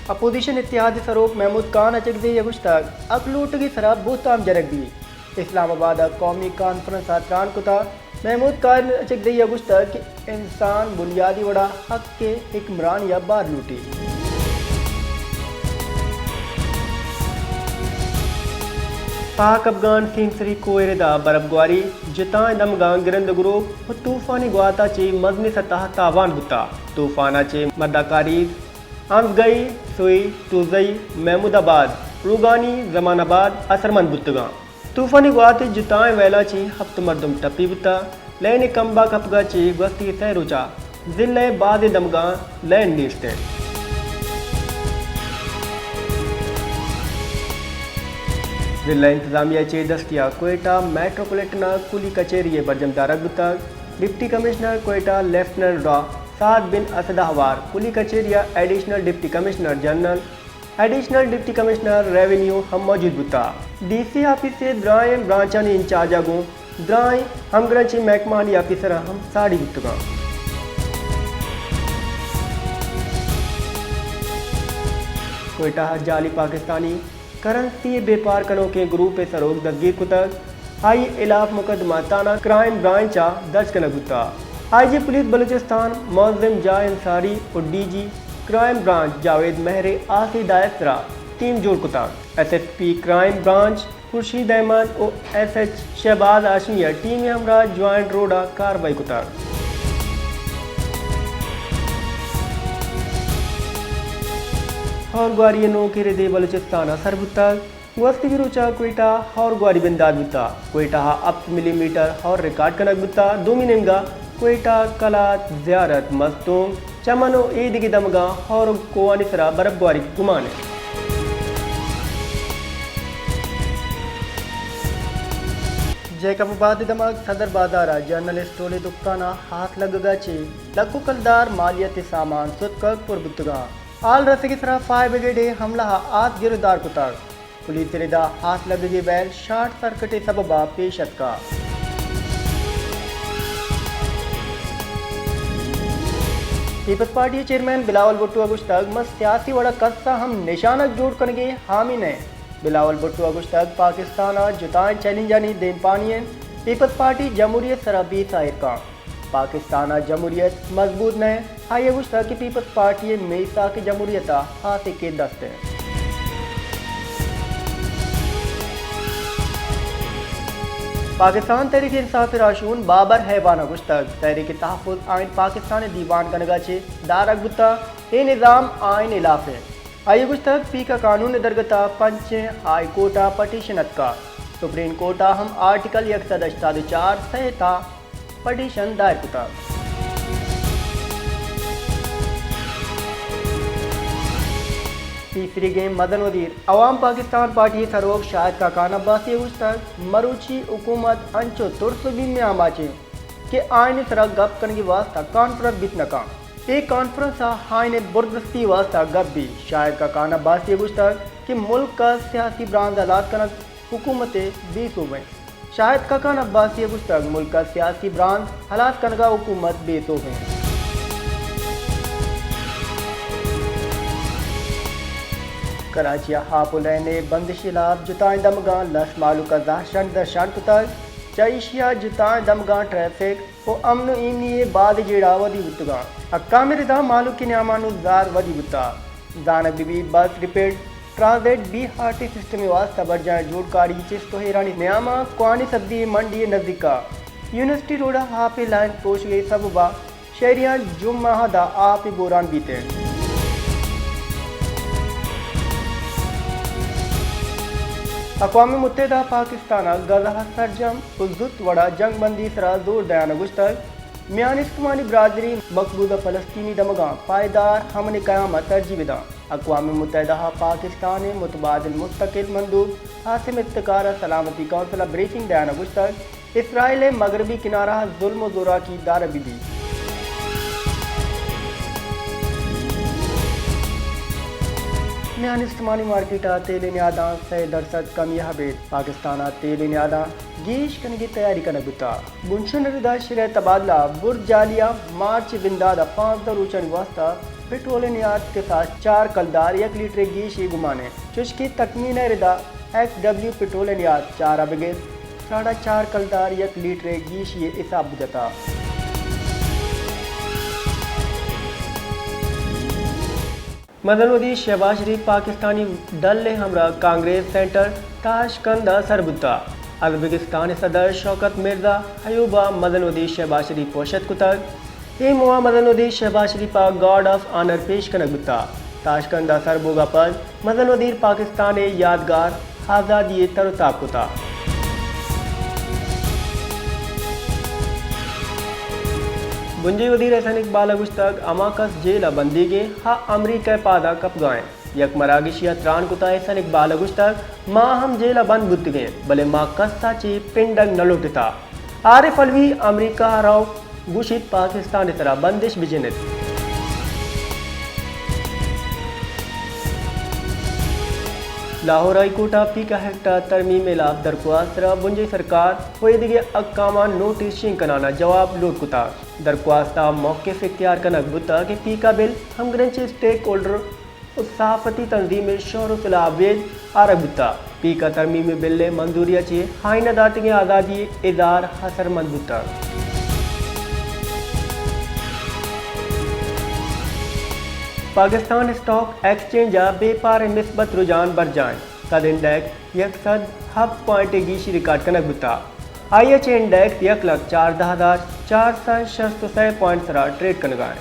Opposition इत्तेहादी सरोक Mahmood Khan अचकदे यगुश्तक अकलूट की सरा बोहताम जनक दी इस्लामाबाद कौमी कॉन्फ्रेंस त्रान कुता महमूद खान अचकदे यगुश्तक इंसान बुनियादी वड़ा हक के हिक्मरान या बार लूटी। पाक अफगान सीमसरी कोयरेदा बर्फबारी जिता दमगां गिरंद ग्रुप तूफानी गुआता चे मजनी सतह तावान बुता तूफाना चे मदाकारी आमगई सुई तुजई महमूदाबाद रूगानी जमानाबाद असरमंद बुतगा तूफानी गुआते जिताएं वेला ची हफ्त मरदम टपी बुता लैन कम्बा कपगा ची गस्ती सैरुचा जिले बाद दमगा लैन नीस्ते जिला इंतजामिया चे दस्तिया कोयटा मेट्रोपोलिटन कुली कचेरी बरजमदार बुता डिप्टी कमिश्नर कोयटा लेफ्टिनेंट डॉ साद बिन असदहवार कुली कचेरिया additional deputy commissioner general additional deputy commissioner revenue हम मौजूद बुता डीसी ऑफिस से द्राएं ब्रांचानी इंचार्ज आगू द्राएं हम ग्रंची महकमानी ऑफिसर हम साड़ी बुतगा कोयटा जाली पाकिस्तानी करंसी बेपार कनो के ग्रुप सरोग दगीर कुतक हाई इलाफ मुकदमा ताना क्राइम ब्रांचा दर्ज कनक बुता आईजी पुलिस बलूचिस्तान मौज़िम जाय अंसारी और डीजी क्राइम ब्रांच जावेद महरे आसी दायसरा टीम जोड़ कुता SSP crime branch Khurshid Ahmad और एसएच शहबाज आशमिया टीम हमरा ज्वाइंट रोडा कार्रवाई कुता और ग्वारी नो के रेदे बलूचिस्तान असर बुता वस्ती विरुचा कोयटा और ग्वारी बिंदाद बुता कोयटा अप मिलीमीटर और रिकॉर्ड कनक बुता दोमिनेंगा कोयटा कलात ज़ियारत मस्तूम चमनो ईद की दमगा और कोआनिसरा बर्फबारी गुमाने जैकबाबाद दमग सदर बाजारा जर्नलिस्ट टोले दुकाना हाथ लगगा चे लक्कू कलदार मालियत सामान सुतकक पुरबुतगा आल रसे की तरह फायर ब्रिगेडे हमला आत गिरदार कुतार पुलिस रिदा हाथ लगगे बैल शार्ट सर्किट सबबा पेशत का Peoples Party chairman Bilawal Bhutto अगुश्तक मस सियासी वड़ा कस्सा हम निशानक जोड़ करके हामी ने बिलावल भुट्टो अगुश्तक पाकिस्तान जुतान चैलेंजानी देन पानी पीपल्स पार्टी जमहूरियत सराबी साहिर का पाकिस्तान जमहूरियत मजबूत ने हाई अगुश्तक की पीपल्स पार्टी मेसा की जमहूरियत हाथ के दस्ते पाकिस्तान तहरीक इंसाफ राशून बाबर हैवान अगुश्तक तहरीक तहफ़्फ़ुज़ आइन पाकिस्तान दीवान का नगाचे दारक बुता ए निज़ाम आइन इलाफे आई अगुश्तक पी का कानून दरगता पंच हाई कोर्टा पटिशनत का सुप्रीम कोर्टा हम आर्टिकल 184 सहिता पटिशन दायर कुता तीसरी गेम मदन वजीर अवाम पाकिस्तान पार्टी सरोग शायद का कान अब्बासी तक मरूची हुकूमत अंचो तुरसबी में आमाचे के आयन सरा गप करने की वास्ता कॉन्फ्रेंस बीत नका एक कॉन्फ्रेंस हाइन बुरदस्ती वास्ता गप भी शायद का कान अब्बासी तक कि मुल्क का सियासी ब्रांद हालात कनक हुकूमत 20 हो गए शायद का कान अब्बासी तक मुल्क का सियासी ब्रांद हालात कनका हुकूमत 20 हो गए कराची हापुलैने बंदिश इलाब जुताएं दमगा लस मालू का दाहशान दर्शान कुतार चाइशिया जुताएं दमगा ट्रैफिक और अमन इमनी बाद जेड़ा वदी बुतगा अक्का में रिदा मालू की न्यामानुजार वदी बुता जानक बीबी बस रिपेड ट्रांसलेट बी हार्टी सिस्टम वास्ता बढ़ जाए जोड़कारी चिस्तो हेरानी न्यामा क्वानी सब्दी मंडी नजदीका यूनिवर्सिटी रोडा हाफे लाइन पोश गई सबबा शहरियां जुम्मा दा आप बोरान बीते अक़वाम मुत्तहिदा पाकिस्तान गज़ा सरजम उज़्ज़ुत वड़ा जंग बंदी सरा जोर दयान गुश्तक मियान इस्लामी बरादरी मकबूजा फ़लस्तीनी दमगा पायदार हमन क़यामत तरजीह विदा अक़वाम मुत्तहिदा पाकिस्तान मुतबादिल मुस्तकिल मंदूब हासिम इफ्तिकार सलामती कौंसिल ब्रीफिंग दयान गुश्तक इसराइल मगरबी किनारा जुल्म ज़ोरा की दारबिदी मियान इस्लामी मार्केट तेल न्यादा 100% कमी हबेट पाकिस्तान तेल न्यादा गीश करने की तैयारी करने गुता बुनशन रिदा शरह तबादला बुर्ज जालिया मार्च बिंदादा 5 दर ऊंचा वास्ता पेट्रोल नियात के साथ 4 कलदार 1 लीटर गीशी गुमाने चुस्की तकमीन रिदा XW पेट्रोल नियात 4 अबगे 4.5 कलदार 1 लीटर गीशी इसाब जता मदनउद्दीन शहबाज शरीफ पाकिस्तानी दल ने हमरा कांग्रेस सेंटर ताशकंदा सरबुता अजबकिस्तान सदर शौकत मिर्जा अयूबा मदनउद्दीन शहबाज शरीफ पोशत कुतक ये मुआ मदनउद्दीन शहबाज शरीफा गॉड ऑफ ऑनर पेश कनकबुता ताशकंदा सरबुगा पर मदनउद्दीन पाकिस्तान यादगार आज़ादी तरताब कुता बुंजी वजीर एहसन इकबाल अगुश्तक अमाकस जेल बंदी के हा अमरीका पादा कप गाएं यक मरागिशिया त्रान कुता एहसन इकबाल अगुश्तक माँ हम जेल बंद बुत गए भले माँ कस्ता ची पिंडंग न लुटता आरिफ अलवी अमरीका हराव गुशित पाकिस्तान तरह बंदिश बिजनित लाहौर हाईकोर्ट पी का हेक्टर तरमीम लाभ दरख्वास्त बुंजी सरकार होदिगे अक्कामा नोटिस शिंकनाना जवाब लोट कुता दरख्वास्त मौक़िफ़ इख्तियार कनक बुता कि पी का बिल हम ग्रंच स्टेक होल्डर सहाफ़ती तंजीम शोर सलावेद आरग बुता पी का तरमीम बिल ने मंजूरी अच्छी हाइन अदाती आज़ादी इजार हसरमंद बुता पाकिस्तान स्टॉक एक्सचेंज बेपार मिसबत रुझान बर जाए कद इंडेक्स 107 रिकॉर्ड कनक बुता IH इंडेक्स 1,14,466 पॉइंट ट्रेड कनगाए